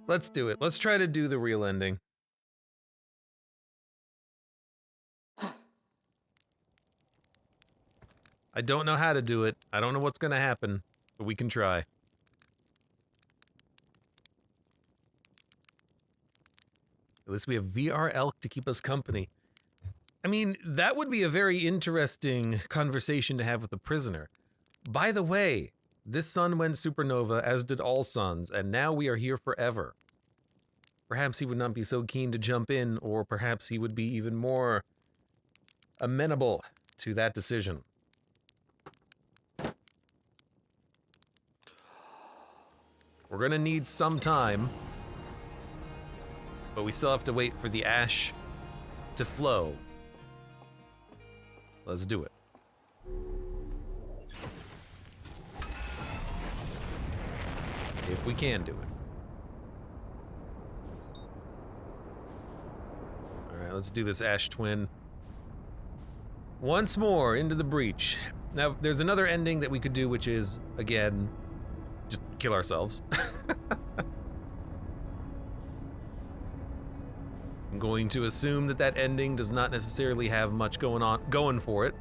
Let's do it. Let's try to do the real ending. I don't know how to do it. I don't know what's gonna happen, but we can try. At least we have VR elk to keep us company. I mean, that would be a very interesting conversation to have with a prisoner. By the way, this sun went supernova, as did all suns, and now we are here forever. Perhaps he would not be so keen to jump in, or perhaps he would be even more amenable to that decision. We're gonna need some time, but we still have to wait for the ash to flow. Let's do it. If we can do it. Alright, let's do this ash twin. Once more into the breach. Now, there's another ending that we could do, which is, again, just kill ourselves. I'm going to assume that that ending does not necessarily have much going for it.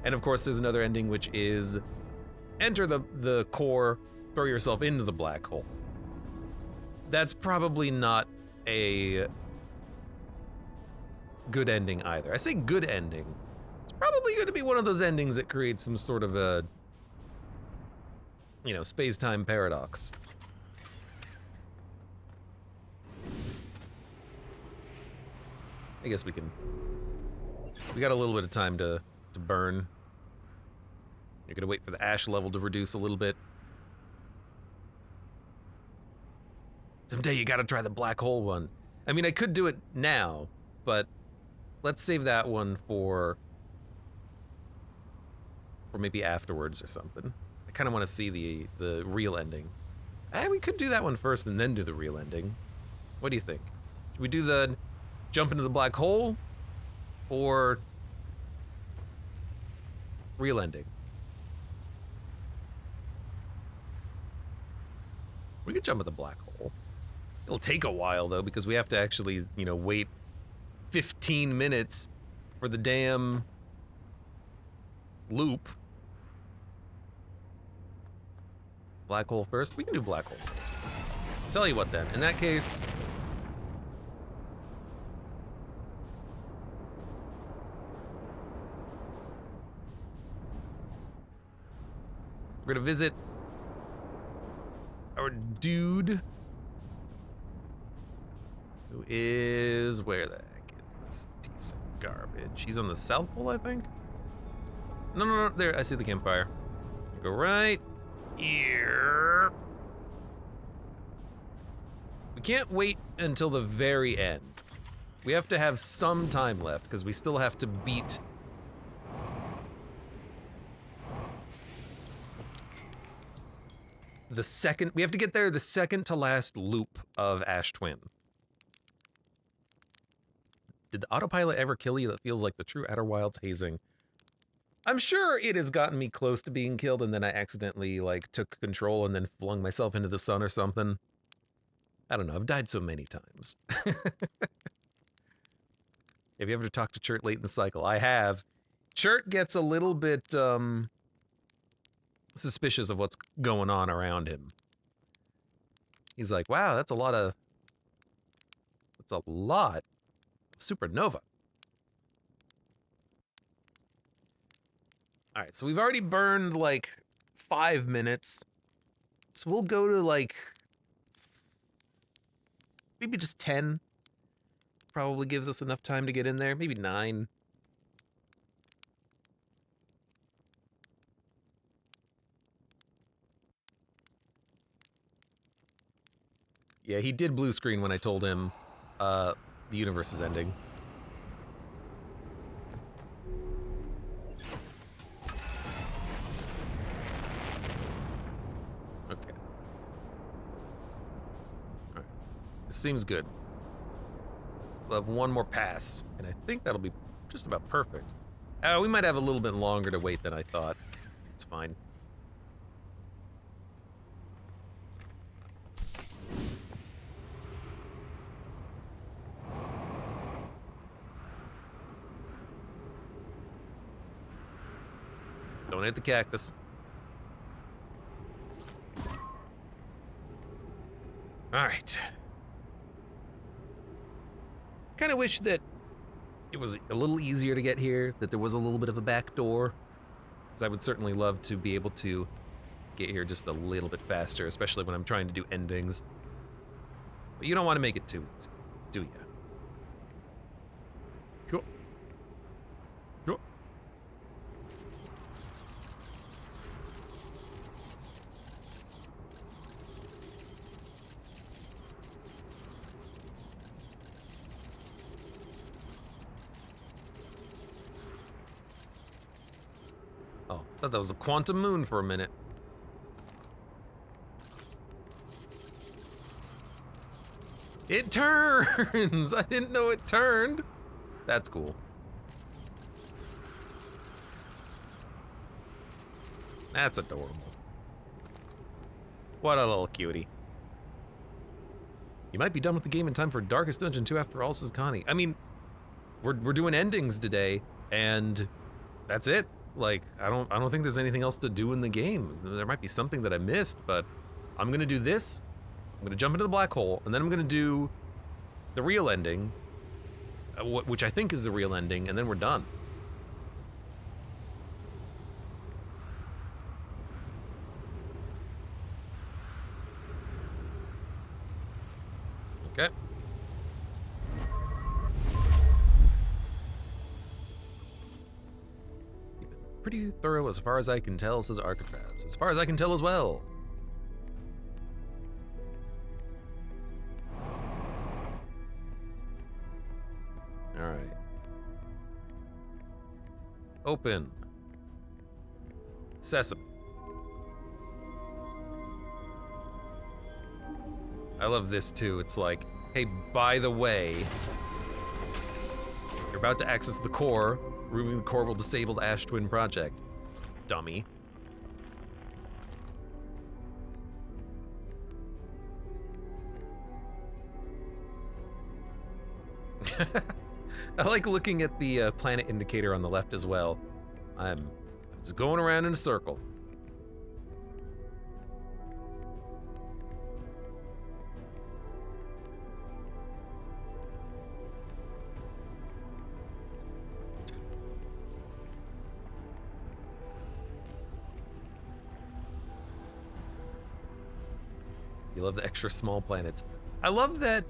And of course, there's another ending, which is enter the core, throw yourself into the black hole. That's probably not a good ending either. I say good ending. It's probably going to be one of those endings that creates some sort of a, you know, space-time paradox. I guess we can... We got a little bit of time to burn. You're gonna wait for the ash level to reduce a little bit. Someday you gotta try the black hole one. I mean, I could do it now, but let's save that one for maybe afterwards or something. I kind of want to see the real ending. We could do that one first and then do the real ending. What do you think? Should we do the jump into the black hole or real ending? We could jump at the black hole. It'll take a while though, because we have to actually, you know, wait 15 minutes for the damn loop. Black hole first? We can do black hole first. Tell you what then, in that case, we're gonna visit our dude, who is, where the heck is this piece of garbage? He's on the South Pole, I think? No, there, I see the campfire. Go right here. We can't wait until the very end. We have to have some time left, because we still have to beat the second, we have to get there the second to last loop of Ash Twin. Did the autopilot ever kill you? That feels like the true Outer Wilds hazing. I'm sure it has gotten me close to being killed, and then I accidentally, like, took control and then flung myself into the sun or something. I don't know, I've died so many times. Have you ever talked to Chert late in the cycle? I have. Chert gets a little bit, suspicious of what's going on around him. He's like, wow, that's a lot of supernova. All right, so we've already burned like 5 minutes. So we'll go to like maybe just 10. Probably gives us enough time to get in there. Maybe 9. Yeah, he did blue screen when I told him the universe is ending. Okay. Alright. This seems good. We'll have one more pass, and I think that'll be just about perfect. We might have a little bit longer to wait than I thought. It's fine. Don't hit the cactus. Alright. Kind of wish that it was a little easier to get here, that there was a little bit of a back door. Because I would certainly love to be able to get here just a little bit faster, especially when I'm trying to do endings. But you don't want to make it too easy, do you? Sure. Sure. Oh, I thought that was a quantum moon for a minute. It turns! I didn't know it turned. That's cool. That's adorable. What a little cutie. You might be done with the game in time for Darkest Dungeon 2 after all, says Connie. I mean, we're doing endings today, and that's it. Like, I don't think there's anything else to do in the game. There might be something that I missed, but I'm gonna do this. I'm gonna jump into the black hole, and then I'm gonna do the real ending, which I think is the real ending, and then we're done. Okay. Pretty thorough as far as I can tell, says Arcatraz. As far as I can tell as well. Alright. Open. Sesame. I love this too. It's like, hey, by the way, you're about to access the core. Removing the core will disable the Ash Twin project. Dummy. I like looking at the planet indicator on the left as well. I'm just going around in a circle. You love the extra small planets. I love that,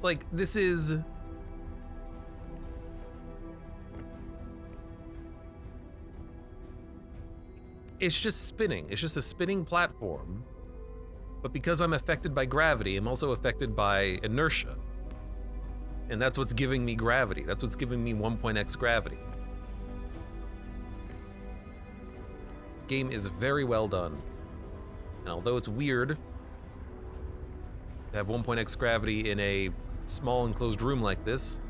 like, this is... It's just spinning. It's just a spinning platform. But because I'm affected by gravity, I'm also affected by inertia. And that's what's giving me gravity. That's what's giving me 1.x gravity. This game is very well done. And although it's weird to have 1.x gravity in a small enclosed room like this,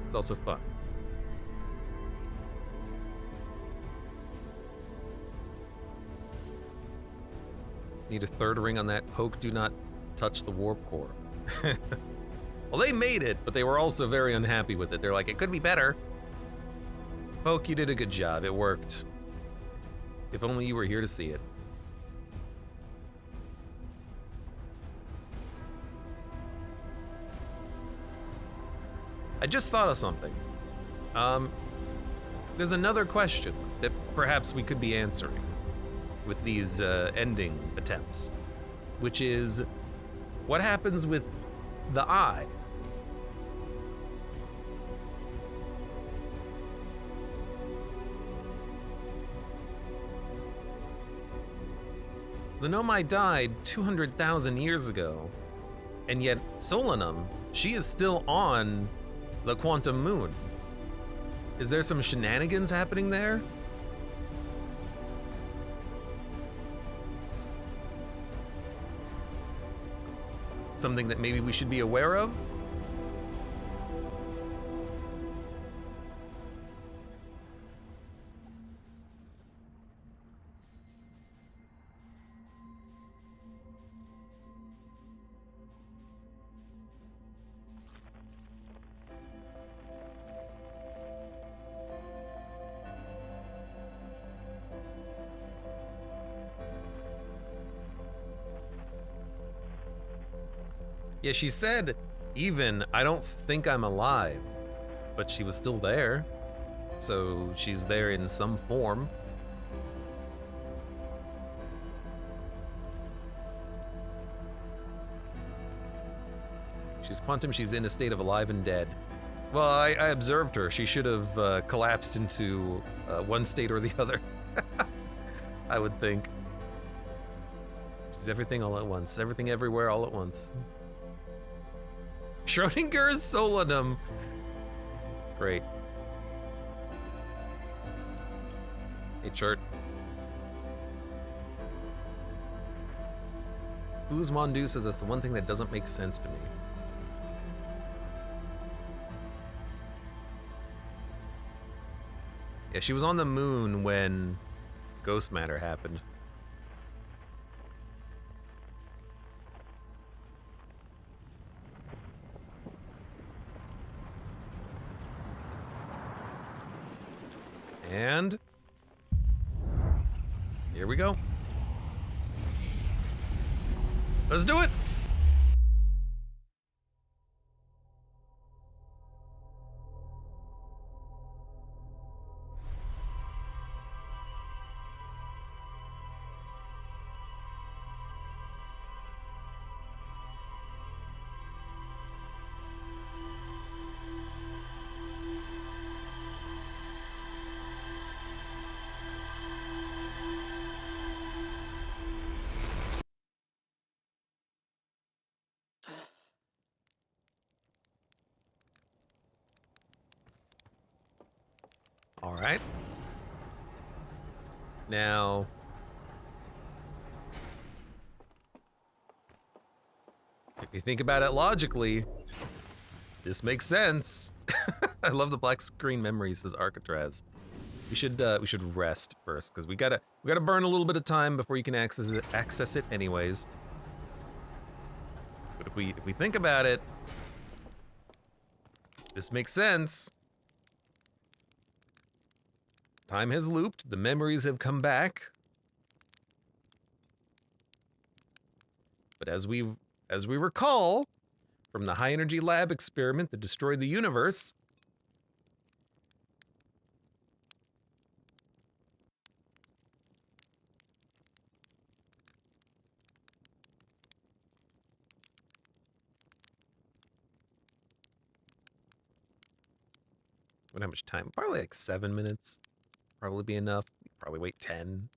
it's also fun. Need a third ring on that poke, do not touch the warp core. Well, they made it, but they were also very unhappy with it. They're like, it could be better. Poke, you did a good job, it worked. If only you were here to see it. I just thought of something. There's another question that perhaps we could be answering with these ending attempts, which is, what happens with the eye? The Nomai died 200,000 years ago, and yet Solanum, she is still on the Quantum Moon. Is there some shenanigans happening there? Something that maybe we should be aware of? Yeah, she said, even, I don't think I'm alive. But she was still there. So she's there in some form. She's quantum, she's in a state of alive and dead. Well, I observed her. She should have collapsed into one state or the other. I would think. She's everything all at once. Everything everywhere all at once. Schrodinger's Solanum. Great. Hey, chart. Uzmondu says that's the one thing that doesn't make sense to me. Yeah, she was on the moon when Ghost Matter happened. And here we go. Let's do it. All right. Now, if you think about it logically, this makes sense. I love the black screen memory, says Arcatraz. We should rest first because we gotta burn a little bit of time before you can access it anyways. But if we think about it, this makes sense. Time has looped, the memories have come back. But as we recall from the high energy lab experiment that destroyed the universe, we don't have much time. Probably like 7 minutes. Probably be enough. Probably wait 10.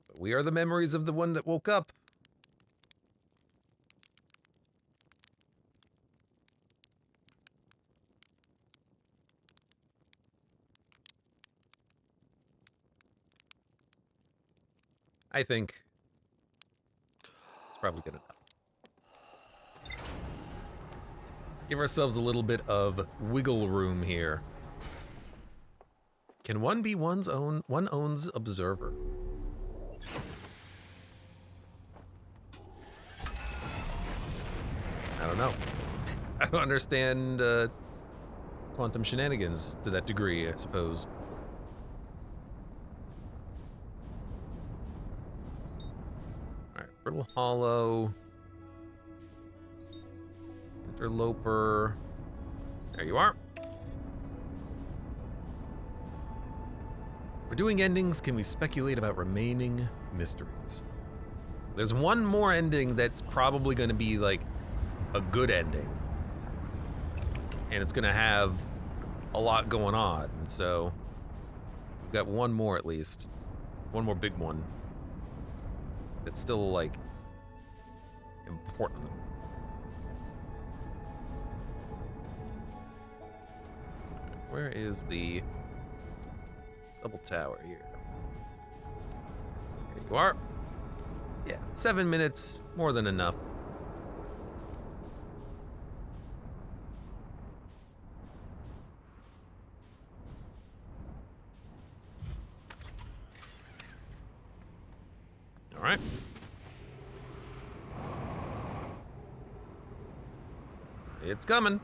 But we are the memories of the one that woke up. I think it's probably good enough. Give ourselves a little bit of wiggle room here. Can one be one's observer? I don't know. I don't understand quantum shenanigans to that degree, I suppose. Alright, Brittle Hollow. Interloper. There you are. For doing endings, can we speculate about remaining mysteries? There's one more ending that's probably going to be like a good ending. And it's going to have a lot going on. So we've got one more at least. One more big one. That's still like important. Where is the double tower here? There you are. Yeah, 7 minutes, more than enough. All right. It's coming.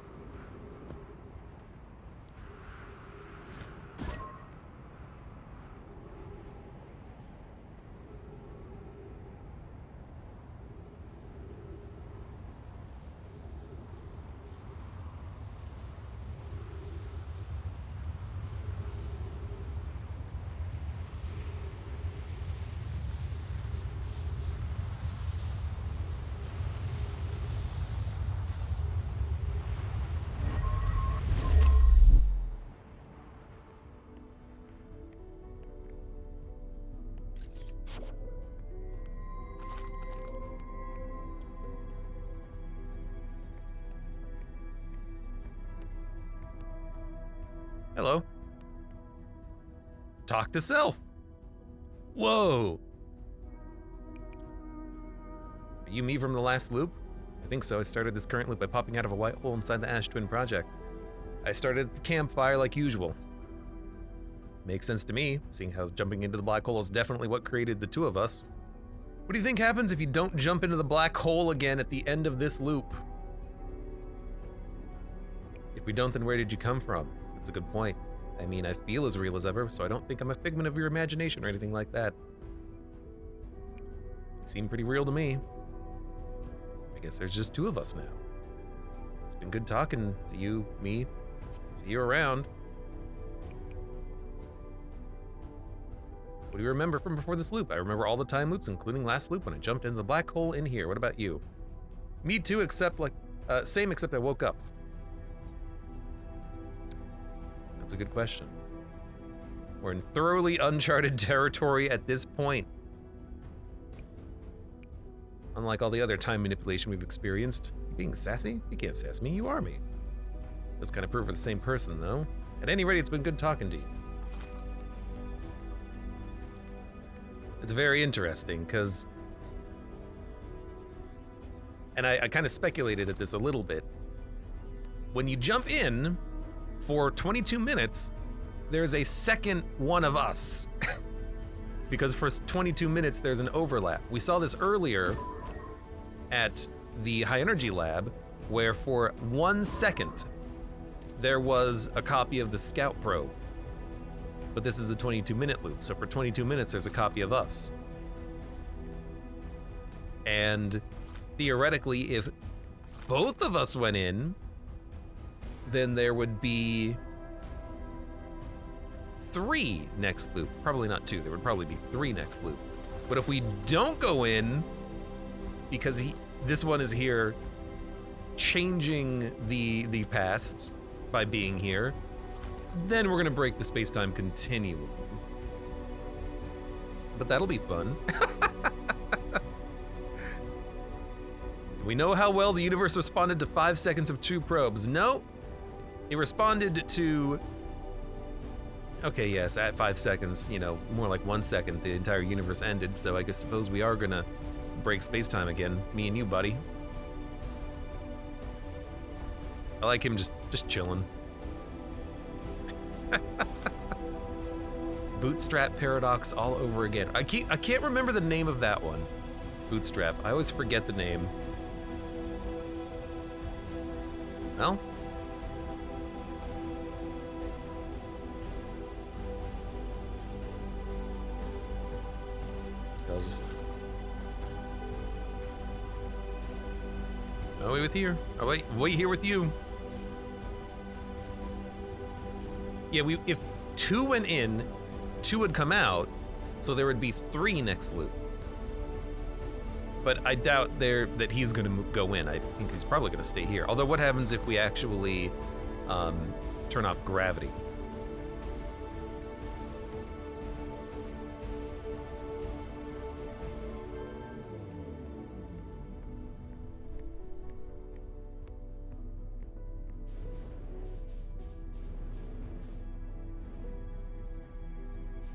Hello. Talk to self. Whoa. Are you me from the last loop? I think so. I started this current loop by popping out of a white hole inside the Ash Twin project. I started at the campfire like usual. Makes sense to me, seeing how jumping into the black hole is definitely what created the two of us. What do you think happens if you don't jump into the black hole again at the end of this loop? If we don't, then where did you come from? That's a good point. I mean, I feel as real as ever, so I don't think I'm a figment of your imagination or anything like that. You seem pretty real to me. I guess there's just two of us now. It's been good talking to you, me. See you around. What do you remember from before this loop? I remember all the time loops, including last loop when I jumped into the black hole in here. What about you? Me too, except same except I woke up. That's a good question. We're in thoroughly uncharted territory at this point. Unlike all the other time manipulation we've experienced. You being sassy? You can't sass me, you are me. That's kind of proof we're the same person, though. At any rate, it's been good talking to you. It's very interesting, because... And I kind of speculated at this a little bit. When you jump in for 22 minutes, there's a second one of us. Because for 22 minutes, there's an overlap. We saw this earlier at the high energy lab, where for 1 second, there was a copy of the scout probe. But this is a 22-minute loop, so for 22 minutes, there's a copy of us. And theoretically, if both of us went in, then there would be 3 next loop. Probably not 2, there would probably be 3 next loop. But if we don't go in, because this one is here changing the past by being here, then we're gonna break the space-time continuum. But that'll be fun. We know how well the universe responded to 5 seconds of true probes. No, it responded to... Okay, yes, at 5 seconds, you know, more like 1 second, the entire universe ended, so I suppose we are gonna break space-time again, me and you, buddy. I like him just chilling. Bootstrap paradox all over again. I can't remember the name of that one. Bootstrap. I always forget the name. Well. I'll just... I'll wait with here. I'll wait here with you. Yeah, if 2 went in, 2 would come out, so there would be 3 next loop. But I doubt that he's gonna go in. I think he's probably gonna stay here. Although what happens if we actually turn off gravity?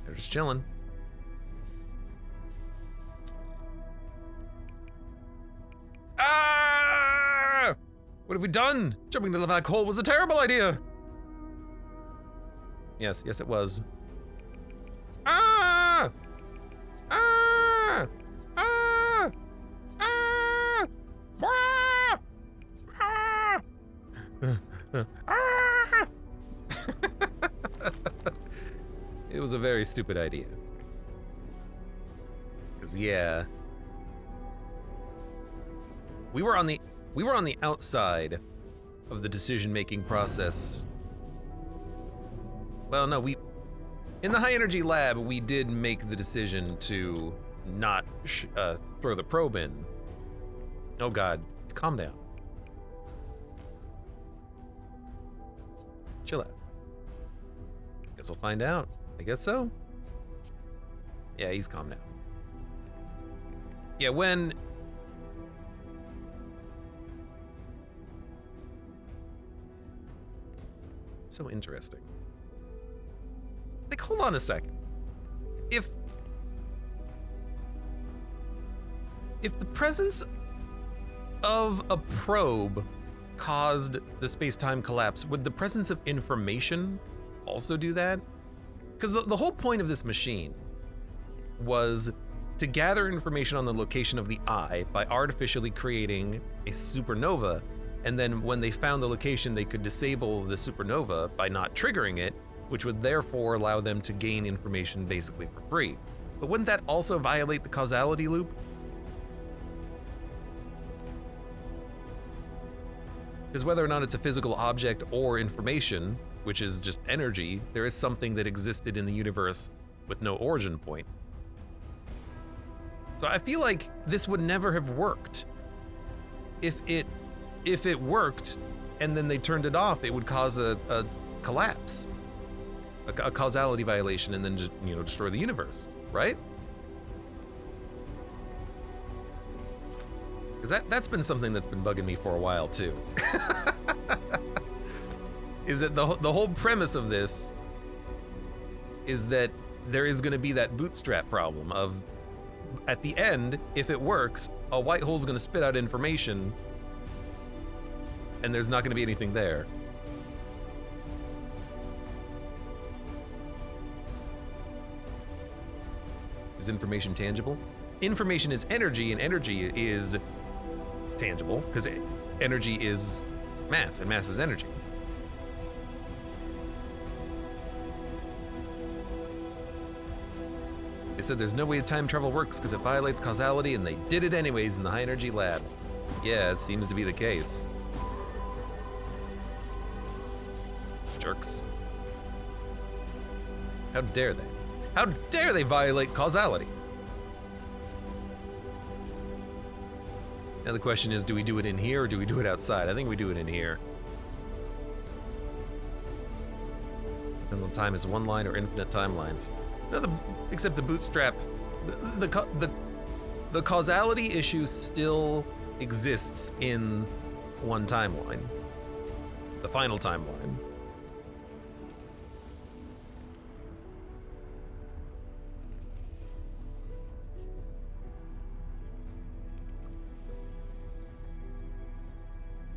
They're just chilling. Ah! What have we done? Jumping to the black hole was a terrible idea. Yes, it was. Ah! Ah! Ah! Ah! Ah! Ah! It was a very stupid idea. 'Cause yeah, we were on the outside of the decision-making process. Well, no, in the high energy lab, we did make the decision to not throw the probe in. Oh God, calm down. Chill out. Guess we'll find out. I guess so. Yeah, he's calm now. Yeah, when... So interesting. Like, hold on a second. If the presence of a probe caused the space-time collapse, would the presence of information also do that? Because the whole point of this machine was to gather information on the location of the eye by artificially creating a supernova, and then when they found the location, they could disable the supernova by not triggering it, which would therefore allow them to gain information basically for free. But wouldn't that also violate the causality loop? Because whether or not it's a physical object or information, which is just energy, there is something that existed in the universe with no origin point. So I feel like this would never have worked. If it worked and then they turned it off, it would cause a collapse, a causality violation, and then just, you know, destroy the universe, right? Because that's been something that's been bugging me for a while too. Is that the whole premise of this is that there is going to be that bootstrap problem of, at the end, if it works, a white hole's going to spit out information and there's not going to be anything there. Is information tangible? Information is energy, and energy is tangible because energy is mass, and mass is energy. They said there's no way time travel works because it violates causality, and they did it anyways in the high energy lab. Yeah, it seems to be the case. Jerks. How dare they? How dare they violate causality? Now the question is, do we do it in here or do we do it outside? I think we do it in here. Depends on time is one line or infinite timelines. No, except the bootstrap, the causality issue still exists in one timeline, the final timeline.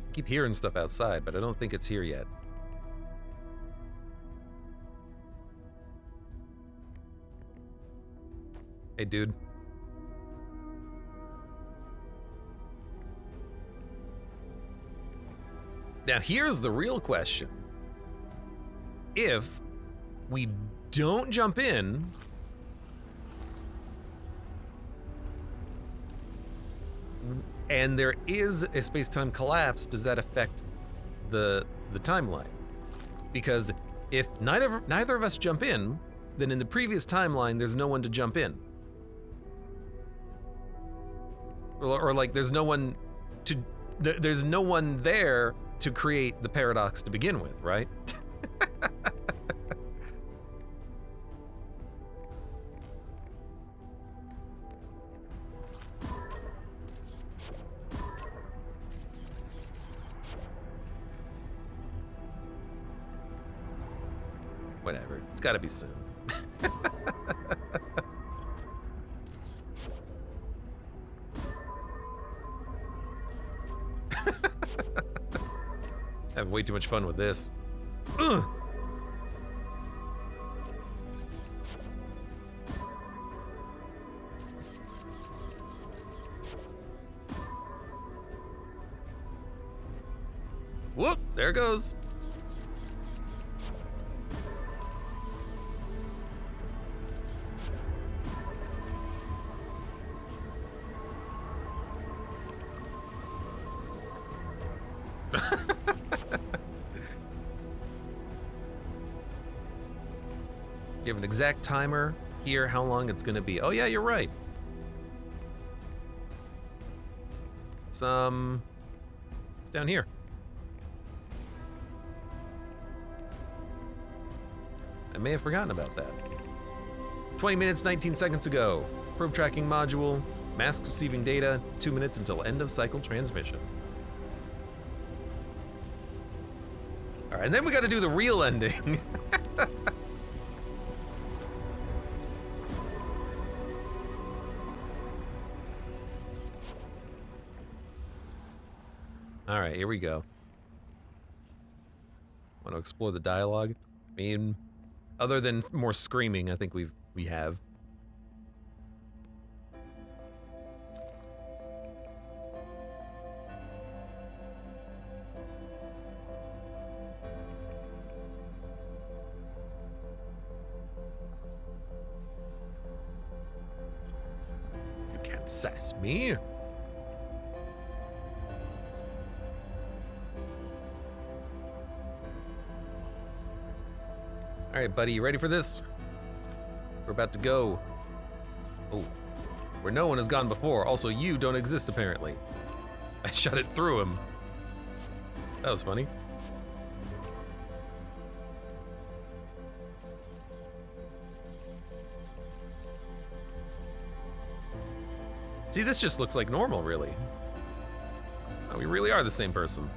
I keep hearing stuff outside, but I don't think it's here yet. Hey, dude. Now, here's the real question. If we don't jump in, and there is a space-time collapse, does that affect the timeline? Because if neither of us jump in, then in the previous timeline, there's no one to jump in. Or like there's no one there to create the paradox to begin with, right? Whatever, it's gotta be soon. Having way too much fun with this. Ugh. Whoop, there it goes. You have an exact timer here, how long it's gonna be. Oh yeah, you're right. It's down here. I may have forgotten about that. 20 minutes, 19 seconds ago. Probe tracking module, mask receiving data, 2 minutes until end of cycle transmission. All right, and then we gotta do the real ending. All right, here we go. Want to explore the dialogue? I mean, other than more screaming, I think we have. You can't sass me. All right, buddy, you ready for this? We're about to go. Oh, where no one has gone before. Also, you don't exist, apparently. I shot it through him. That was funny. See, this just looks like normal, really. Oh, we really are the same person.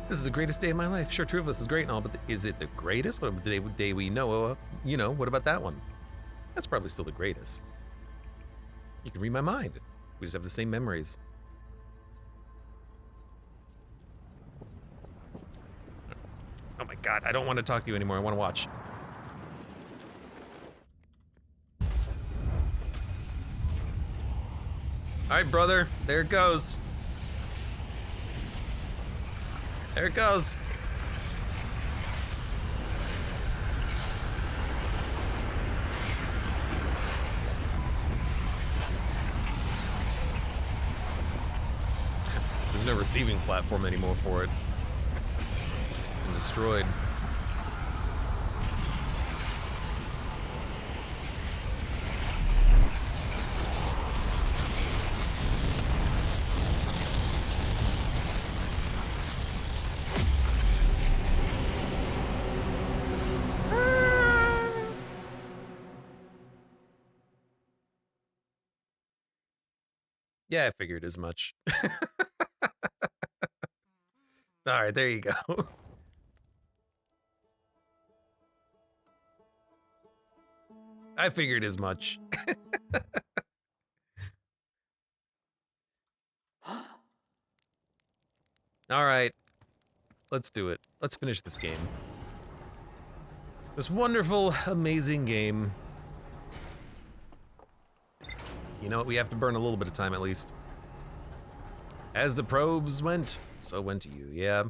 This is the greatest day of my life. Sure, True of Us is great and all, but is it the greatest? What day we know? You know, what about that one? That's probably still the greatest. You can read my mind. We just have the same memories. Oh my god, I don't want to talk to you anymore. I want to watch. All right, brother. There it goes. There it goes. There's no receiving platform anymore for it. Been destroyed. Yeah, I figured as much. All right, there you go. I figured as much. All right, let's do it. Let's finish this game. This wonderful, amazing game. You know what? We have to burn a little bit of time at least. As the probes went, so went you. Yeah.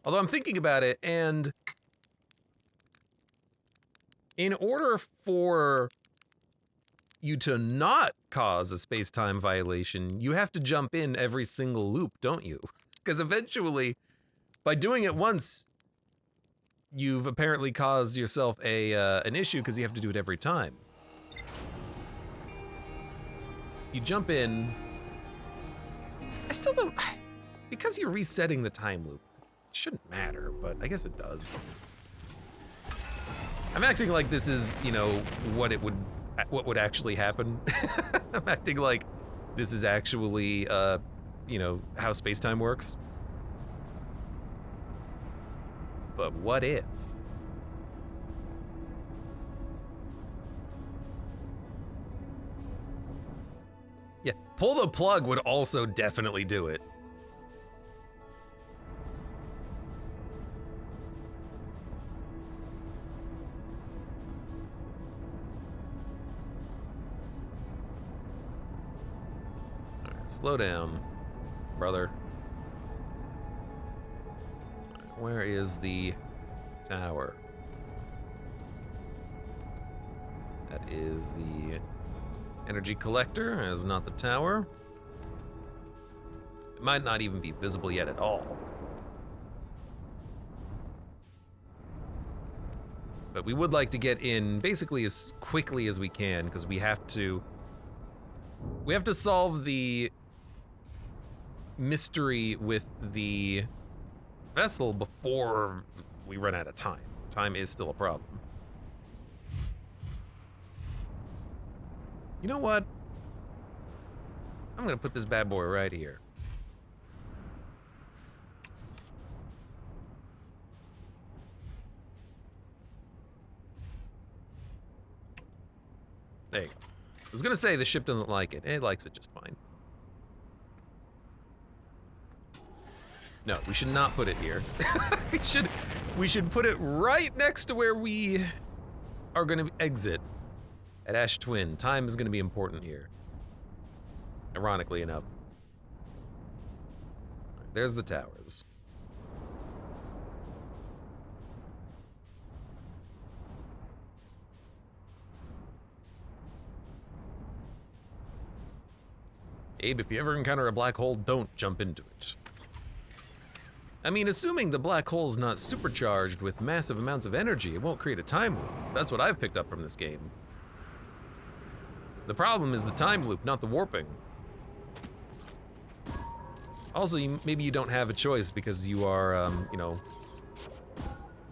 Although I'm thinking about it, and in order for you to not cause a space-time violation, you have to jump in every single loop, don't you? Because eventually, by doing it once, you've apparently caused yourself an issue because you have to do it every time. You jump in. I still don't... Because you're resetting the time loop, it shouldn't matter, but I guess it does. I'm acting like this is, you know, what would actually happen. I'm acting like this is actually, you know, how space-time works. But what if? Yeah, pull the plug would also definitely do it. All right, slow down, brother. Where is the tower? That is the energy collector, as not the tower. It might not even be visible yet at all. But we would like to get in basically as quickly as we can, because we have to solve the mystery with the vessel before we run out of time. Time is still a problem. You know what? I'm gonna put this bad boy right here. There you go. I was gonna say the ship doesn't like it. It likes it just fine. No, we should not put it here. we should put it right next to where we are gonna exit at Ash Twin. Time is gonna be important here. Ironically enough. Right, there's the towers. Abe, if you ever encounter a black hole, don't jump into it. I mean, assuming the black hole's not supercharged with massive amounts of energy, it won't create a time loop. That's what I've picked up from this game. The problem is the time loop, not the warping. Also, maybe you don't have a choice because you are, you know,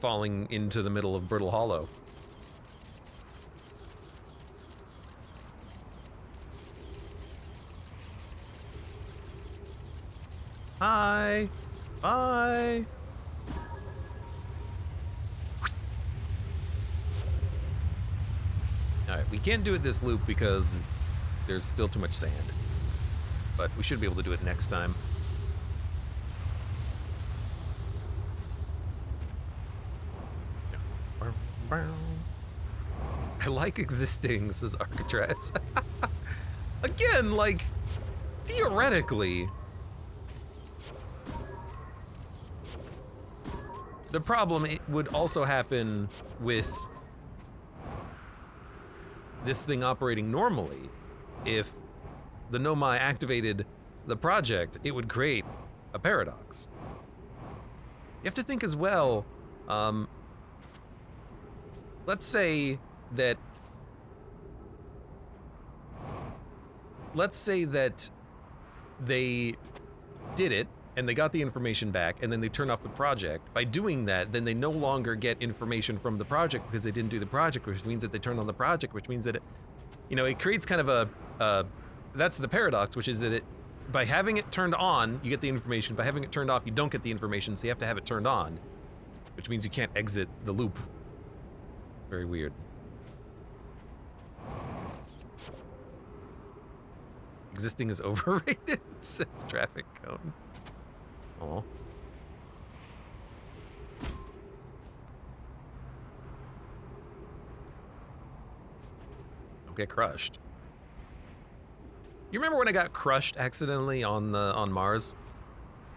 falling into the middle of Brittle Hollow. Hi! Bye! Alright, we can't do it this loop because there's still too much sand. But we should be able to do it next time. I like existing, says Arcatraz. Again, like, theoretically, the problem would also happen with this thing operating normally. If the Nomai activated the project, it would create a paradox. You have to think as well, let's say that they did it and they got the information back and then they turned off the project. By doing that, then they no longer get information from the project because they didn't do the project, which means that they turned on the project, which means that it, you know, it creates kind of a that's the paradox, which is that by having it turned on, you get the information. By having it turned off, you don't get the information, so you have to have it turned on, which means you can't exit the loop. Very weird. Existing is overrated, says Traffic Cone. Aw. Don't get crushed. You remember when I got crushed accidentally on Mars?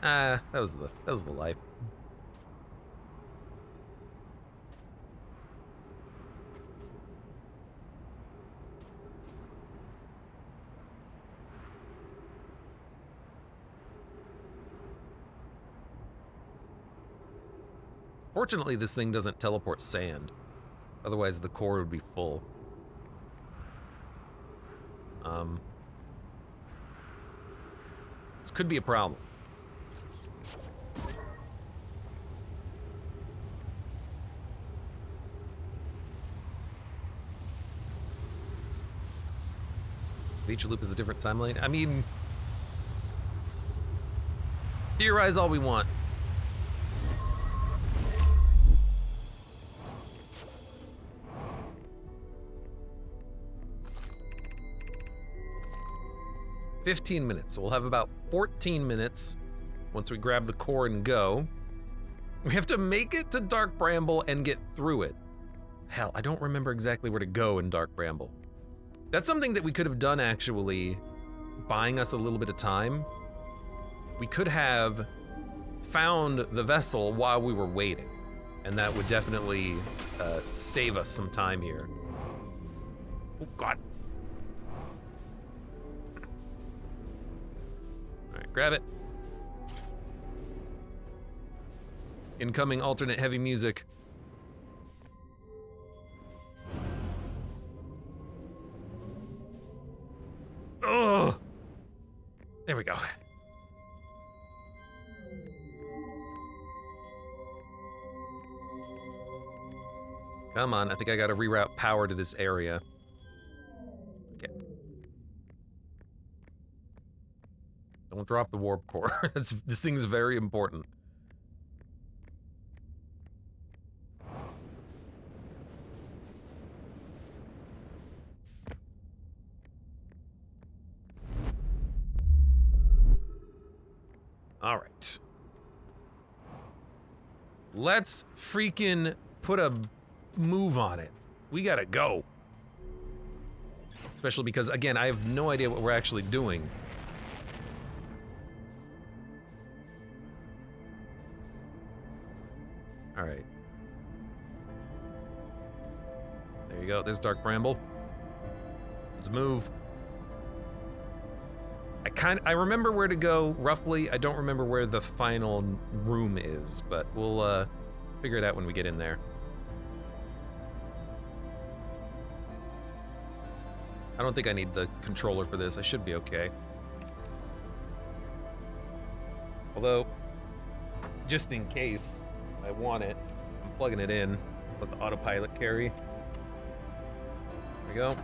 That was the life. Fortunately, this thing doesn't teleport sand. Otherwise, the core would be full. This could be a problem. Feature loop is a different timeline. I mean, theorize all we want. $15 minutes. So we'll have about 14 minutes once we grab the core and go. We have to make it to Dark Bramble and get through it. Hell, I don't remember exactly where to go in Dark Bramble. That's something that we could have done, actually, buying us a little bit of time. We could have found the vessel while we were waiting, and that would definitely save us some time here. Oh, God. Grab it. Incoming alternate heavy music. Oh! There we go. Come on, I think I gotta reroute power to this area. Okay. Don't drop the warp core. This thing's very important. All right. Let's freaking put a move on it. We gotta go. Especially because, again, I have no idea what we're actually doing. All right. There you go. There's Dark Bramble. Let's move. I remember where to go, roughly. I don't remember where the final room is, but we'll figure it out when we get in there. I don't think I need the controller for this. I should be okay. Although, just in case I want it, I'm plugging it in. Let the autopilot carry. There we go.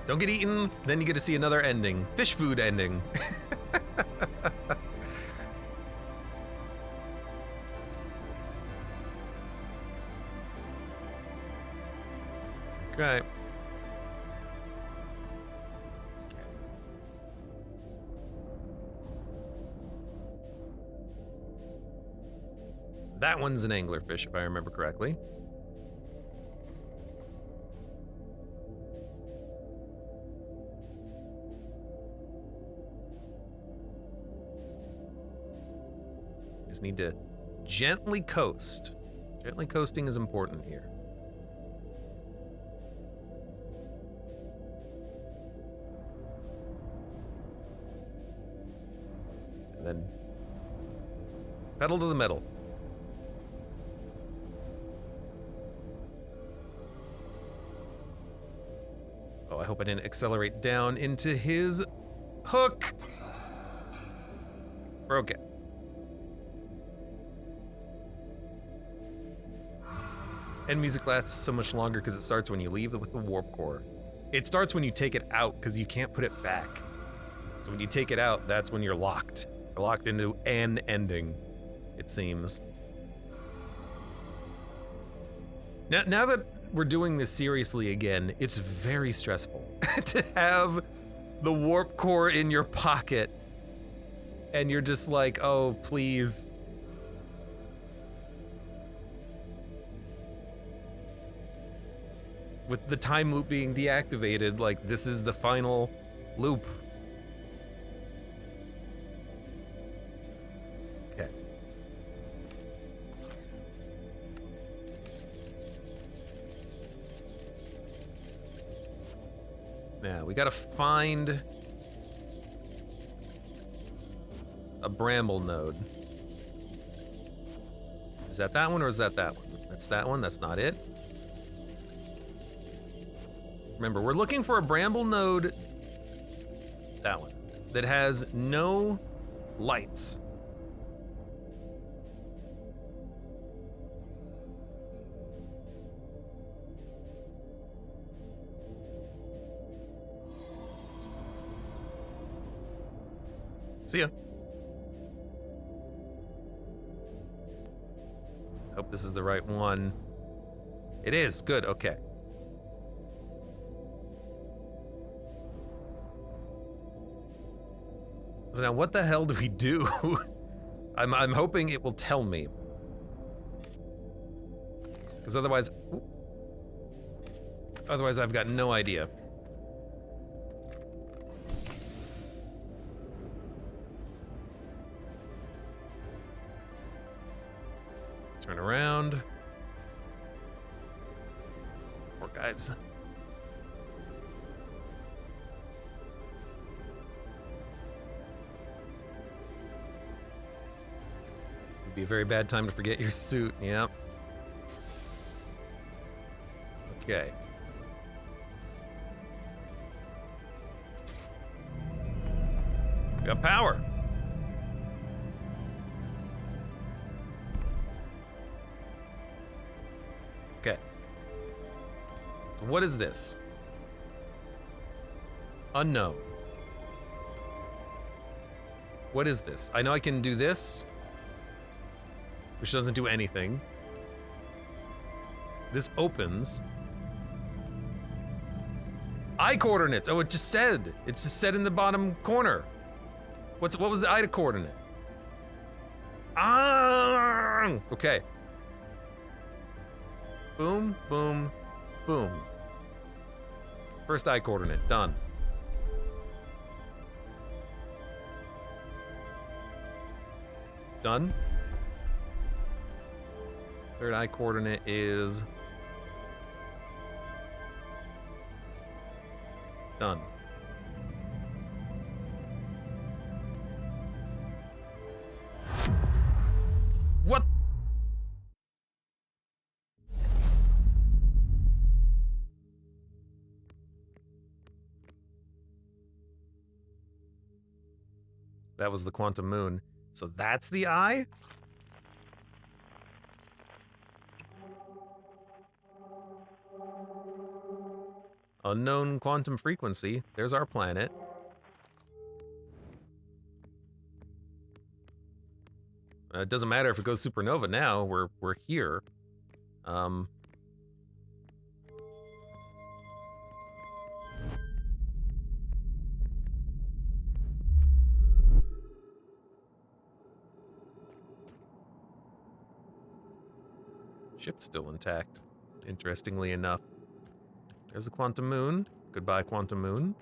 Don't get eaten, then you get to see another ending. Fish food ending. Okay. That one's an anglerfish, if I remember correctly. Just need to gently coast. Gently coasting is important here. And then pedal to the metal. Oh, I hope I didn't accelerate down into his hook. Broke it. And music lasts so much longer because it starts when you leave with the warp core. It starts when you take it out because you can't put it back. So when you take it out, that's when you're locked. You're locked into an ending, it seems. Now that we're doing this seriously again, it's very stressful to have the warp core in your pocket and you're just like, oh, please. With the time loop being deactivated, like, this is the final loop. Okay. Now, we gotta find a bramble node. Is that one or is that one? That's that one, that's not it. Remember, we're looking for a bramble node, that one, that has no lights. See ya. Hope this is the right one. It is, good, okay. So now, what the hell do we do? I'm hoping it will tell me. Because otherwise I've got no idea. Turn around. Poor guys. It'd be a very bad time to forget your suit, yep. Okay. We got power. Okay. So what is this? Unknown. What is this? I know I can do this, which doesn't do anything. This opens. I coordinates. Oh, it just said. It's just said in the bottom corner. What was the I coordinate? Ah, okay. Boom, boom, boom. First I coordinate, done. Done. Third I coordinate is done. What? That was the quantum moon. So that's the eye? Unknown quantum frequency. There's our planet. It doesn't matter if it goes supernova now. We're here. Ship's still intact, interestingly enough. There's a quantum moon. Goodbye, quantum moon.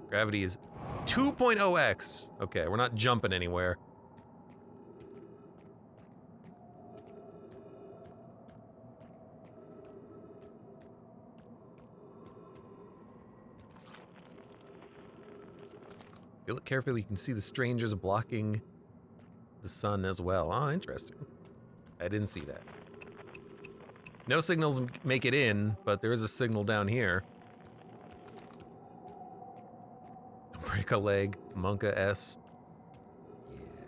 Gravity is 2.0x. Okay, we're not jumping anywhere. If you look carefully, you can see the strangers blocking the sun as well. Oh, interesting. I didn't see that. No signals make it in, but there is a signal down here. Break a leg, Monka S. Yeah.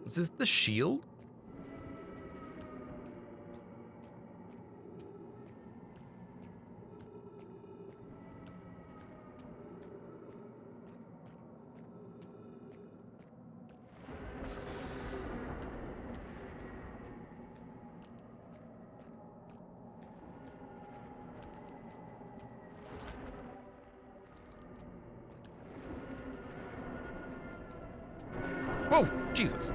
Is this the shield? Whoa, Jesus.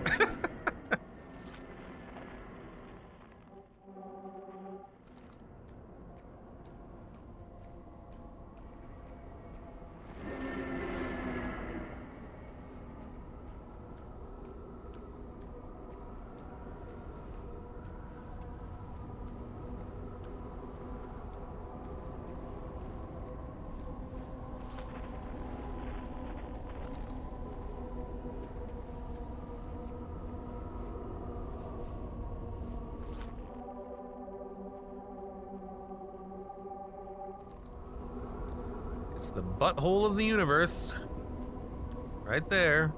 It's the butthole of the universe. Right there.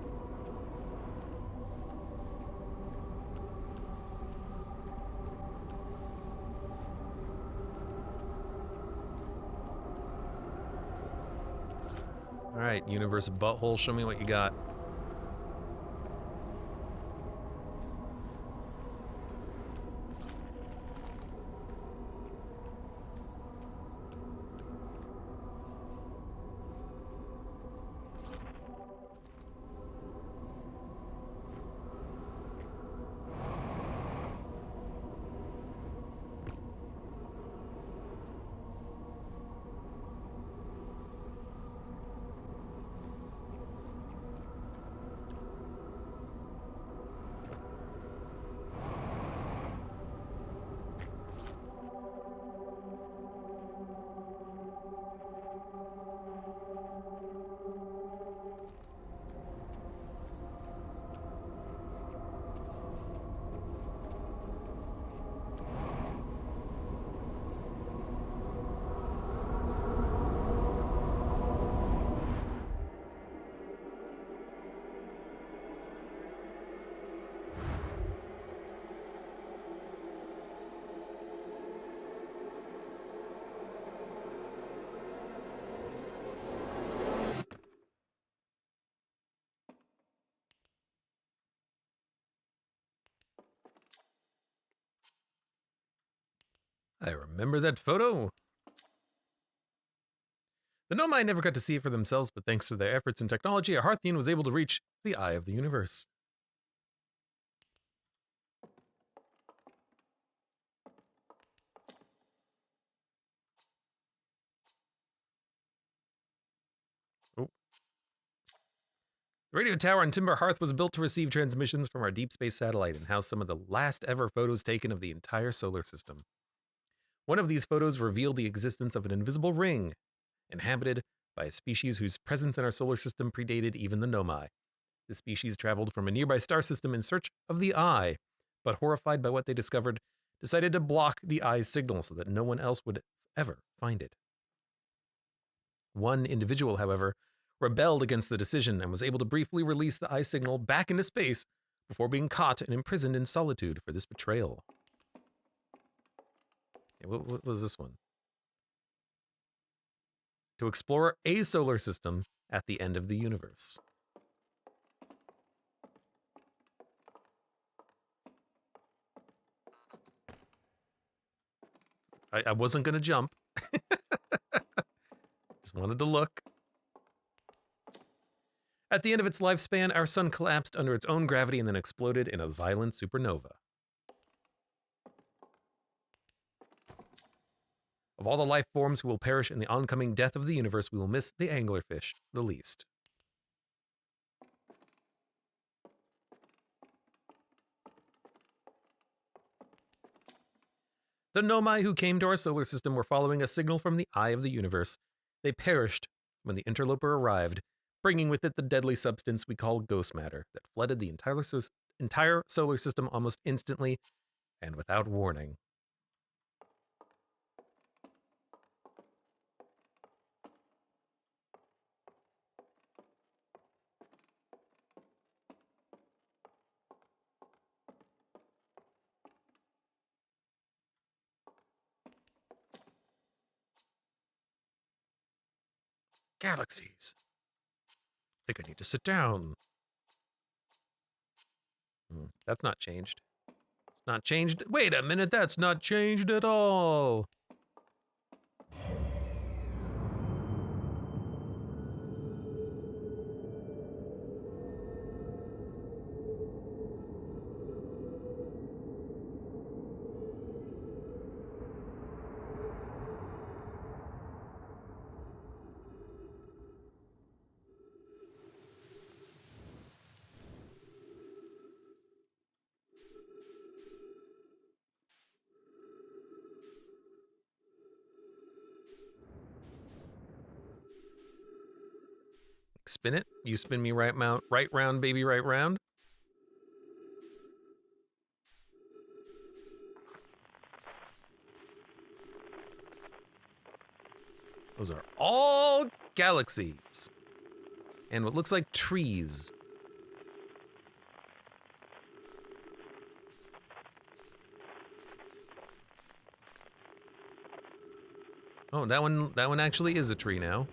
Alright, universe butthole, show me what you got. I remember that photo. The Nomai never got to see it for themselves, but thanks to their efforts in technology, a Hearthian was able to reach the eye of the universe. Oh. The radio tower on Timber Hearth was built to receive transmissions from our deep space satellite and house some of the last ever photos taken of the entire solar system. One of these photos revealed the existence of an invisible ring inhabited by a species whose presence in our solar system predated even the Nomai. The species traveled from a nearby star system in search of the eye, but horrified by what they discovered, decided to block the eye's signal so that no one else would ever find it. One individual, however, rebelled against the decision and was able to briefly release the eye signal back into space before being caught and imprisoned in solitude for this betrayal. Okay, what was this one? To explore a solar system at the end of the universe. I wasn't going to jump. Just wanted to look. At the end of its lifespan, our sun collapsed under its own gravity and then exploded in a violent supernova. Of all the life forms who will perish in the oncoming death of the universe, we will miss the anglerfish the least. The Nomai who came to our solar system were following a signal from the eye of the universe. They perished when the interloper arrived, bringing with it the deadly substance we call ghost matter that flooded the entire solar system almost instantly and without warning. Galaxies. I think I need to sit down. That's not changed. It's not changed. Wait a minute, that's not changed at all. Spin it. You spin me right round, baby, right round. Those are all galaxies. And what looks like trees. Oh, that one actually is a tree now.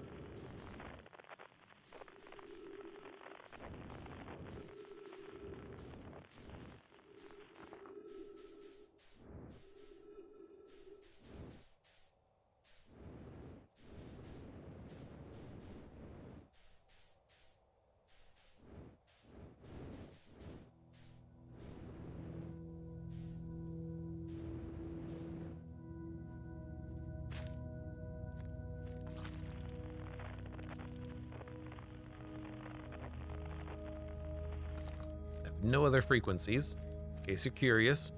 No other frequencies, in case you're curious.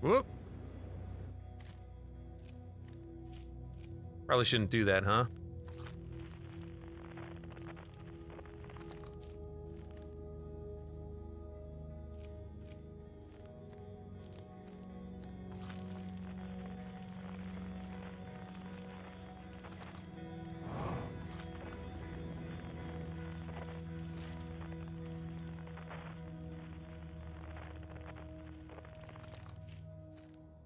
Whoop. Probably shouldn't do that, huh?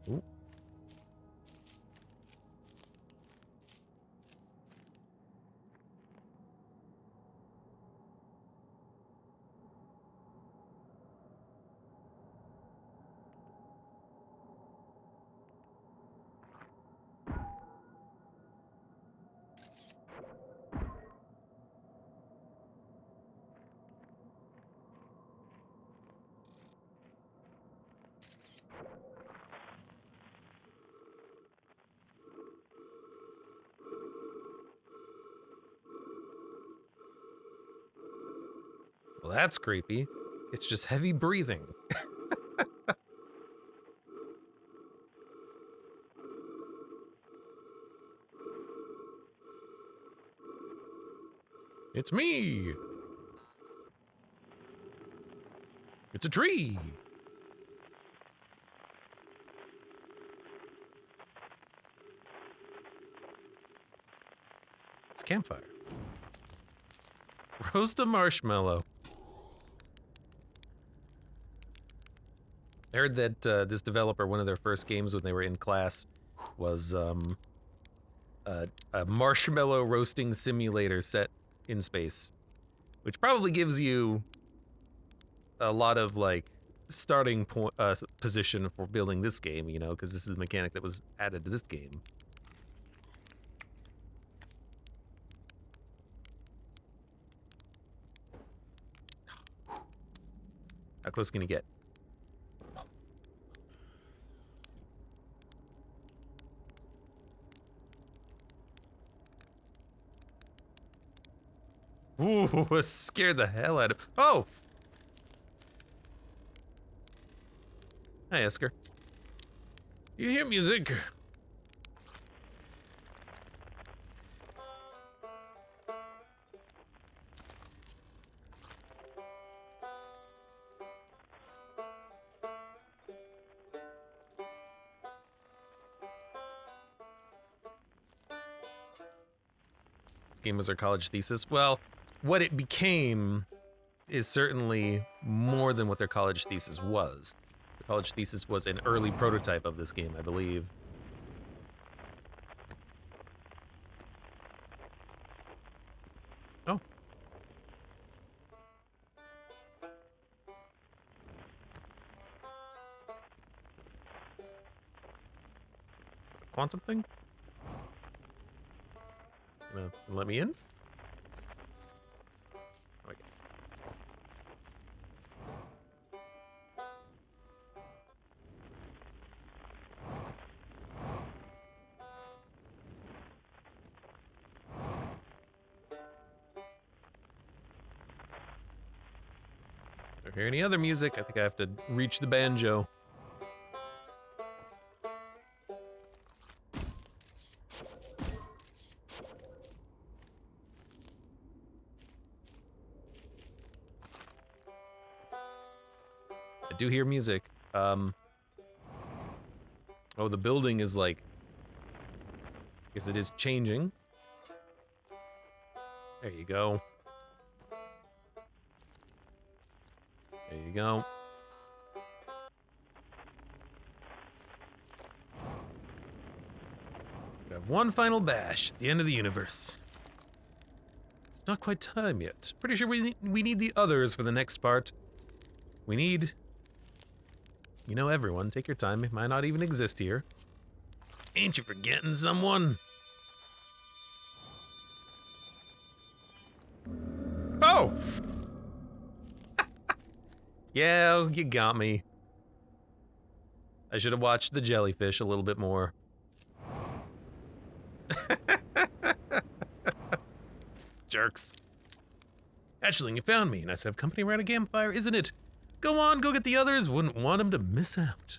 Ooh. Well, that's creepy. It's just heavy breathing. It's me. It's a tree. It's a campfire. Roast a marshmallow. I heard that this developer, one of their first games when they were in class, was a marshmallow roasting simulator set in space, which probably gives you a lot of like starting point position for building this game, you know, because this is a mechanic that was added to this game. How close can you get? Ooh, it scared the hell out of... Oh! Hi, Esker. You hear music? This game was our college thesis. Well, what it became is certainly more than what their college thesis was. The college thesis was an early prototype of this game, I believe. Oh. Quantum thing? Gonna let me in? Okay. Don't hear any other music. I think I have to reach the banjo. I do hear music. Oh, the building is like... I guess it is changing. There you go. There you go. We have one final bash at the end of the universe. It's not quite time yet. Pretty sure we need the others for the next part. We need... You know, everyone, take your time. It might not even exist here. Ain't you forgetting someone? Oh! Yeah, you got me. I should have watched the jellyfish a little bit more. Jerks. Hatchling, you found me. Nice to have company around a campfire, isn't it? Go on, go get the others. Wouldn't want them to miss out.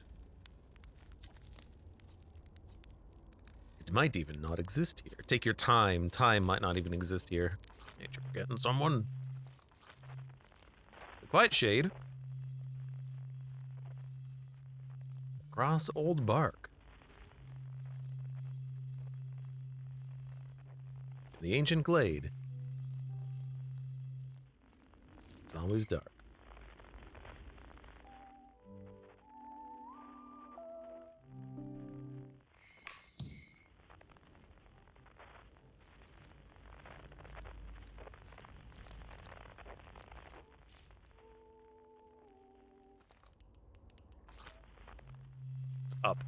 It might even not exist here. Take your time. Time might not even exist here. Ain't you forgetting someone? The quiet shade. Across old bark. The ancient glade. It's always dark. Up.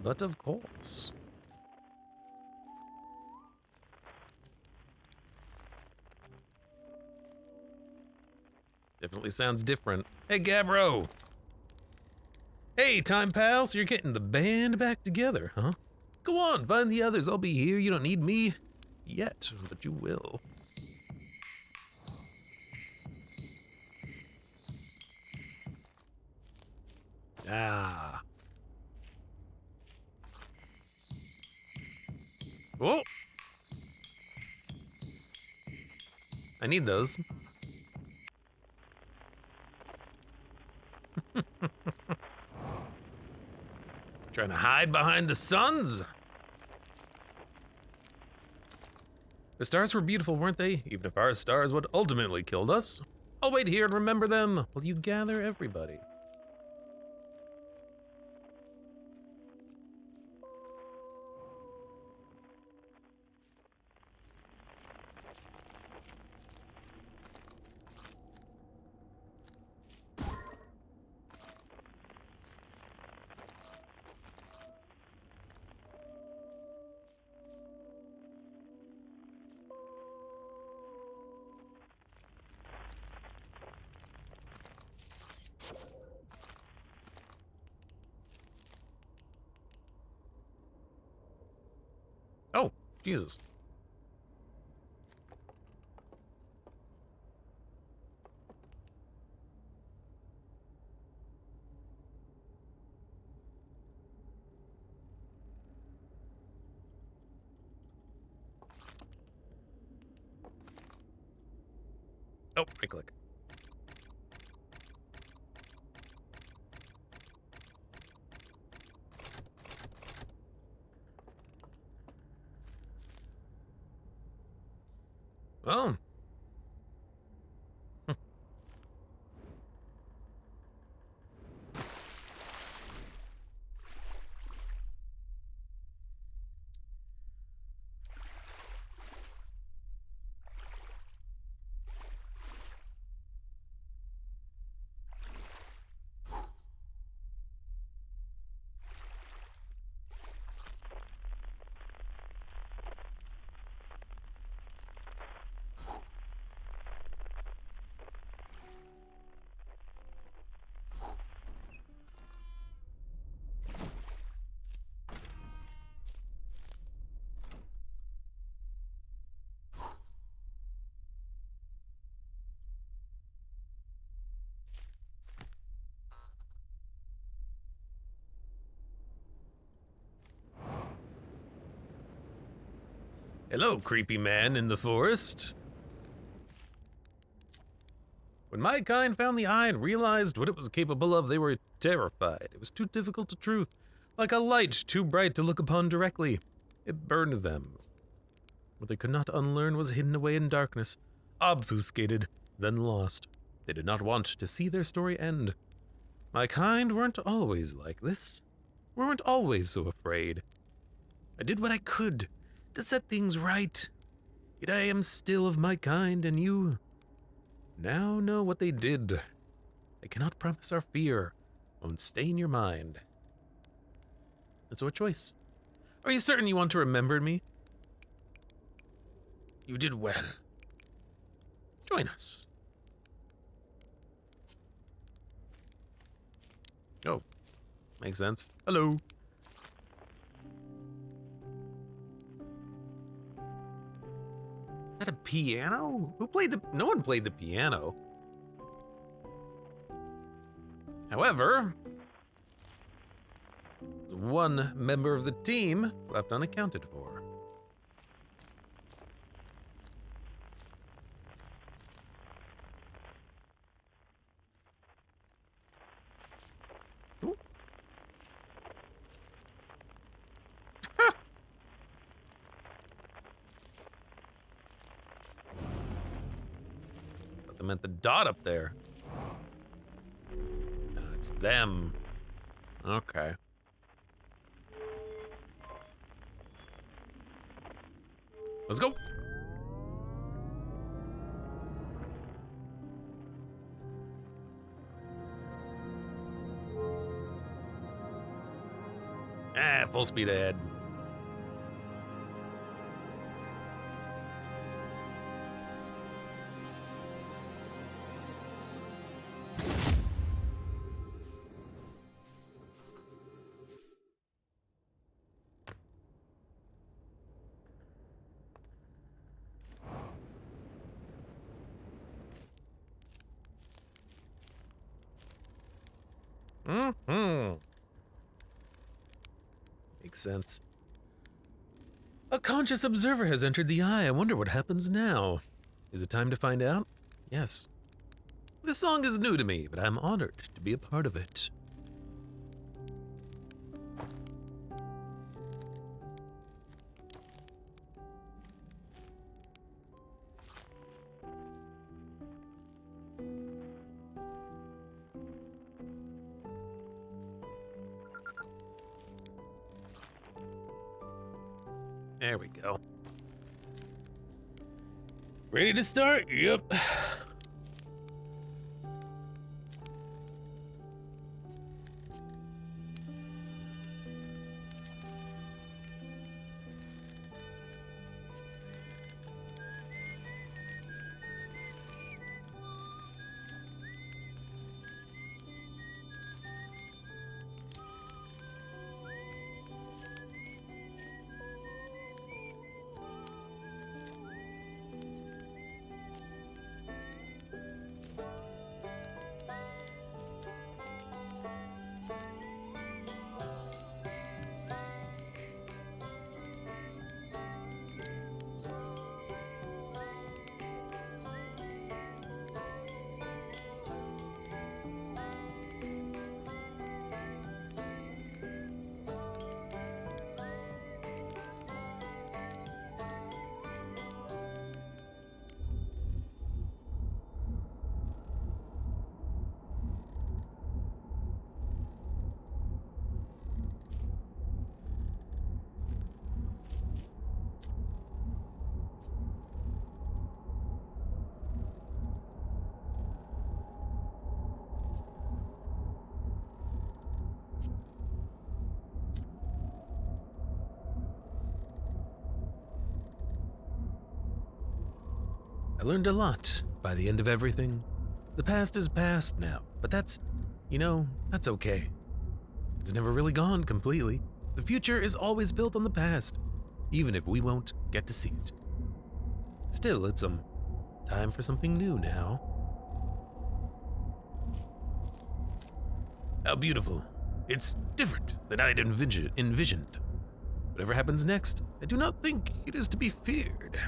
But of course. Definitely sounds different. Hey, Gabro! Hey, time pal, so you're getting the band back together, huh? Go on, find the others. I'll be here. You don't need me yet, but you will. Ah. Whoa! I need those. Trying to hide behind the suns? The stars were beautiful, weren't they? Even if our stars would ultimately killed us. I'll wait here and remember them while you gather everybody. Oh, Jesus. Oh, right click. Oh. Hello, creepy man in the forest. When my kind found the eye and realized what it was capable of, they were terrified. It was too difficult to truth, like a light too bright to look upon directly. It burned them. What they could not unlearn was hidden away in darkness, obfuscated, then lost. They did not want to see their story end. My kind weren't always like this. We weren't always so afraid. I did what I could to set things right. Yet I am still of my kind, and you now know what they did. I cannot promise our fear won't stain your mind. It's your choice. Are you certain you want to remember me? You did well. Join us. Oh, makes sense. Hello. Is that a piano? Who played the... No one played the piano. However, one member of the team left unaccounted for. Ooh. But they meant the dot up there. No, it's them. Okay. Let's go. Ah, full speed ahead. Mm-hmm. Makes sense. A conscious observer has entered the eye. I wonder what happens now. Is it time to find out? Yes. This song is new to me, but I'm honored to be a part of it. There we go. Ready to start? Yep. I learned a lot by the end of everything. The past is past now, but that's okay. It's never really gone completely. The future is always built on the past, even if we won't get to see it. Still, it's time for something new now. How beautiful. It's different than I'd envisioned. Whatever happens next, I do not think it is to be feared.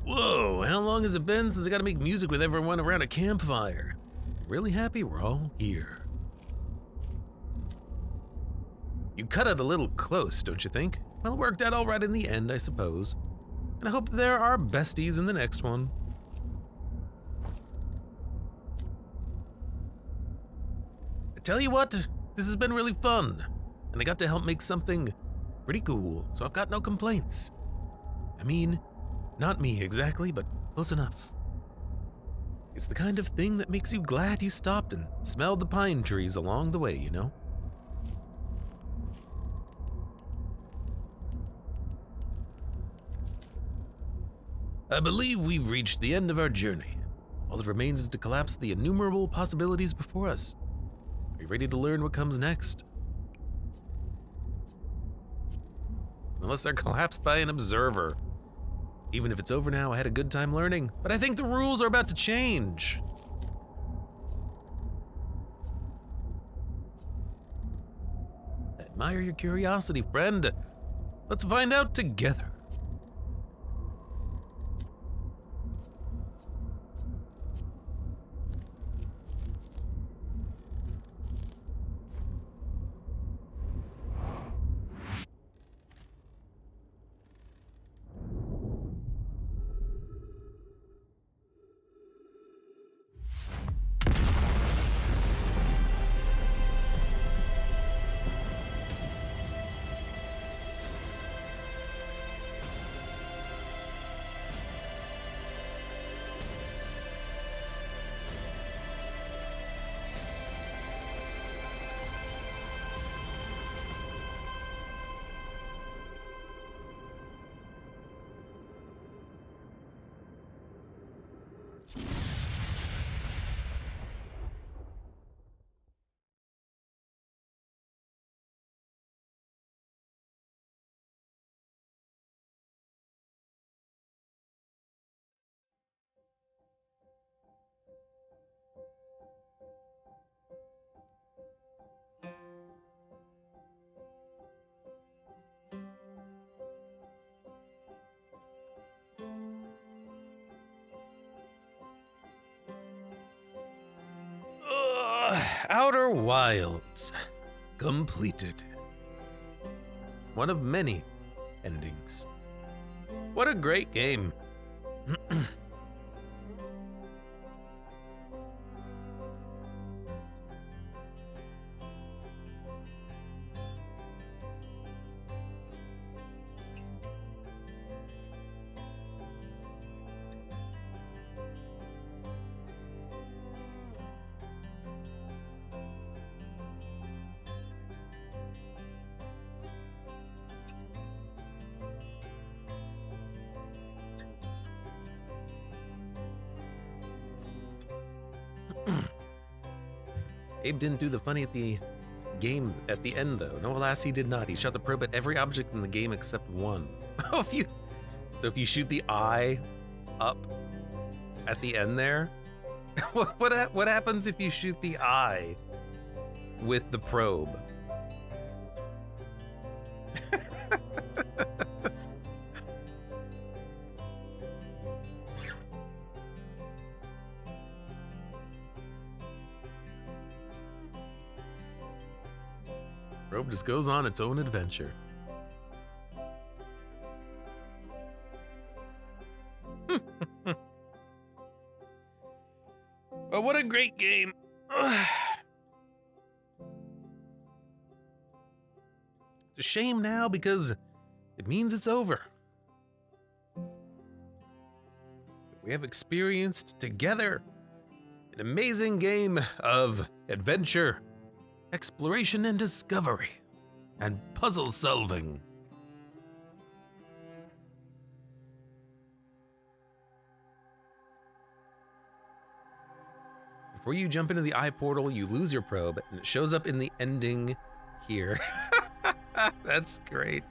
Whoa, how long has it been since I got to make music with everyone around a campfire? Really happy we're all here. You cut it a little close, don't you think? Well, it worked out all right in the end, I suppose. And I hope there are besties in the next one. I tell you what, this has been really fun. And I got to help make something pretty cool, so I've got no complaints. I mean, not me exactly, but close enough. It's the kind of thing that makes you glad you stopped and smelled the pine trees along the way, you know? I believe we've reached the end of our journey. All that remains is to collapse the innumerable possibilities before us. Are you ready to learn what comes next? Unless they're collapsed by an observer. Even if it's over now, I had a good time learning, but I think the rules are about to change. I admire your curiosity, friend. Let's find out together. Outer Wilds. Completed. One of many endings. What a great game. Abe didn't do the funny at the game at the end, though. No, alas, he did not. He shot the probe at every object in the game except one. So if you shoot the eye up at the end there, what happens if you shoot the eye with the probe? Probe just goes on its own adventure. But what a great game. It's a shame now because it means it's over. We have experienced together an amazing game of adventure, exploration and discovery, and puzzle solving. Before you jump into the eye portal, you lose your probe, and it shows up in the ending here. That's great.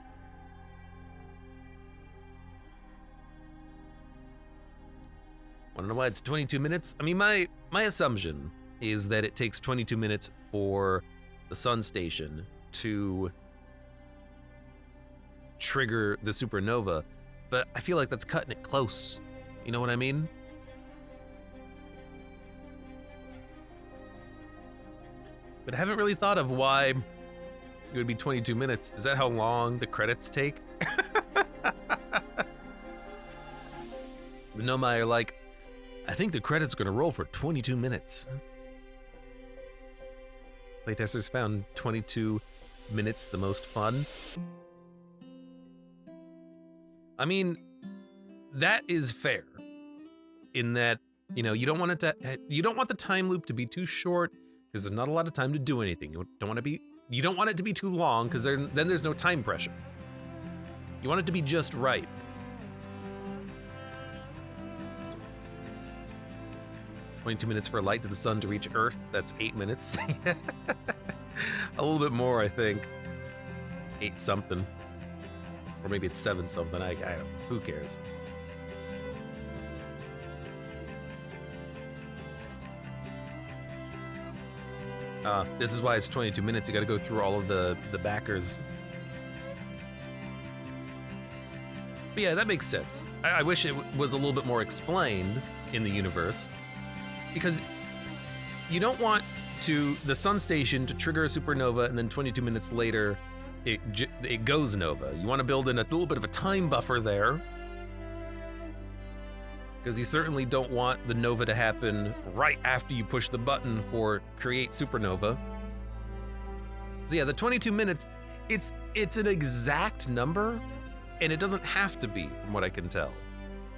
Wanna know why it's 22 minutes? I mean, my assumption is that it takes 22 minutes for the sun station to trigger the supernova, but I feel like that's cutting it close. You know what I mean? But I haven't really thought of why it would be 22 minutes. Is that how long the credits take? The Nomai are like, I think the credits are gonna roll for 22 minutes. Playtesters found 22 minutes the most fun. I mean, that is fair in that, you know, you don't want the time loop to be too short because there's not a lot of time to do anything. You don't want it to be too long because then there's no time pressure. You want it to be just right. "22 minutes for a light to the sun to reach Earth." That's 8 minutes. A little bit more, I think. 8 something. Or maybe it's 7 something. I don't know. Who cares? This is why it's 22 minutes. You gotta go through all of the backers. But yeah, that makes sense. I wish it was a little bit more explained in the universe, because you don't want the sun station to trigger a supernova and then 22 minutes later it goes nova. You want to build in a little bit of a time buffer there, because you certainly don't want the nova to happen right after you push the button for create supernova. So yeah, the 22 minutes, it's an exact number, and it doesn't have to be, from what I can tell.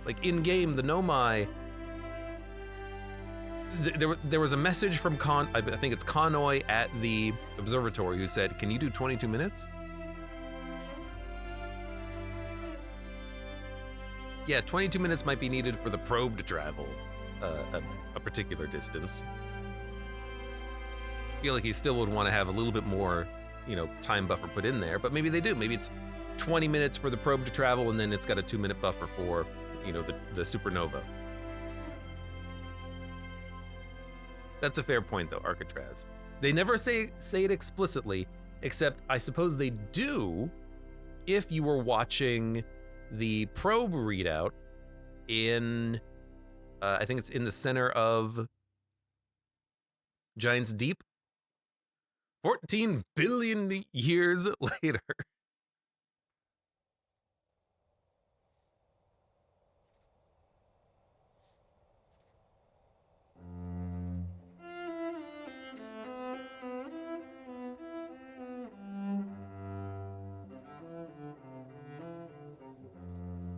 Like in game, the Nomai, there was a message from I think it's Connoy at the observatory who said, "Can you do 22 minutes?" Yeah, 22 minutes might be needed for the probe to travel a particular distance. I feel like you still would want to have a little bit more, you know, time buffer put in there, but maybe they do. Maybe it's 20 minutes for the probe to travel, and then it's got a 2-minute buffer for, you know, the supernova. That's a fair point, though, Arcatraz. They never say it explicitly, except I suppose they do if you were watching the probe readout in, I think it's in the center of Giant's Deep. 14 billion years later.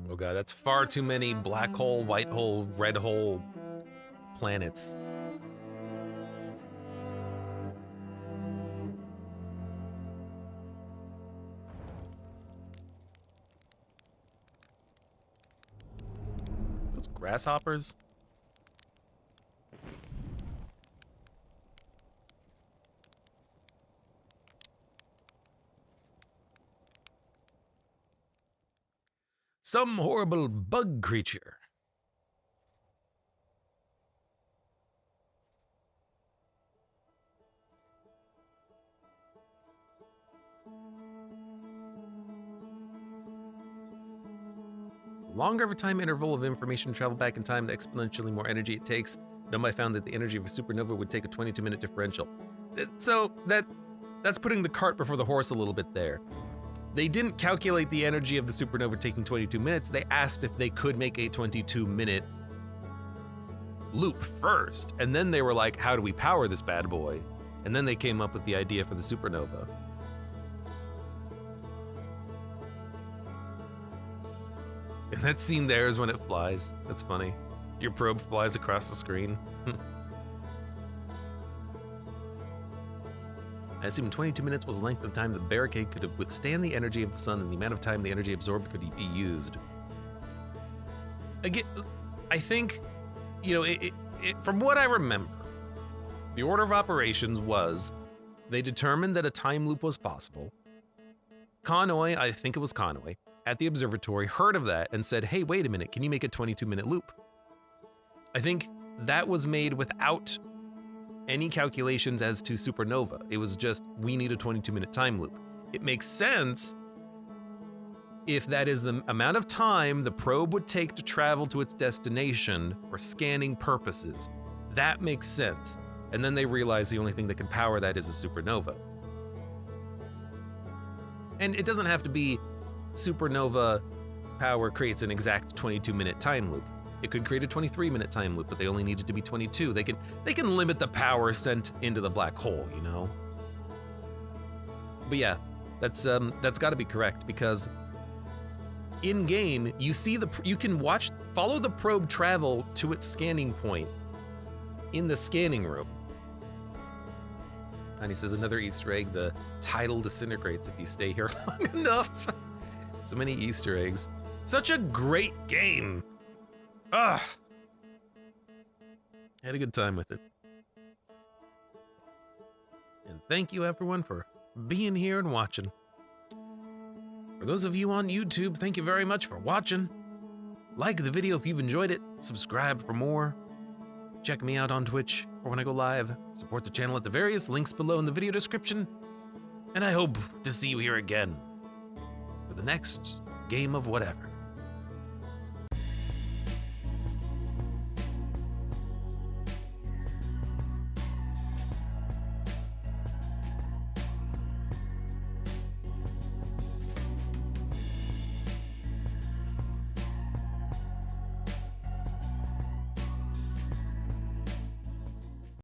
Oh god, that's far too many black hole, white hole, red hole planets. Those grasshoppers? Some horrible bug creature. The longer of a time interval of information travel back in time, the exponentially more energy it takes. Nobody found that the energy of a supernova would take a 22-minute differential. So that's putting the cart before the horse a little bit there. They didn't calculate the energy of the supernova taking 22 minutes. They asked if they could make a 22-minute loop first. And then they were like, how do we power this bad boy? And then they came up with the idea for the supernova. And that scene there is when it flies. That's funny. Your probe flies across the screen. I assume 22 minutes was the length of time the barricade could withstand the energy of the sun and the amount of time the energy absorbed could be used. Again, I think, you know, from what I remember, the order of operations was they determined that a time loop was possible. Connoy, I think it was Connoy, at the observatory heard of that and said, hey, wait a minute, can you make a 22-minute loop? I think that was made without any calculations as to supernova. It was just, we need a 22-minute time loop. It makes sense if that is the amount of time the probe would take to travel to its destination for scanning purposes. That makes sense. And then they realize the only thing that can power that is a supernova. And it doesn't have to be supernova power creates an exact 22-minute time loop. It could create a 23-minute time loop, but they only need it to be 22. They can limit the power sent into the black hole, you know? But yeah, that's got to be correct, because in game you see you can follow the probe travel to its scanning point in the scanning room. And he says another Easter egg: the tidal disintegrates if you stay here long enough. So many Easter eggs. Such a great game. Ah, had a good time with it. And thank you everyone for being here and watching. For those of you on YouTube, thank you very much for watching. Like the video if you've enjoyed it. Subscribe for more. Check me out on Twitch or when I go live. Support the channel at the various links below in the video description. And I hope to see you here again for the next game of whatever.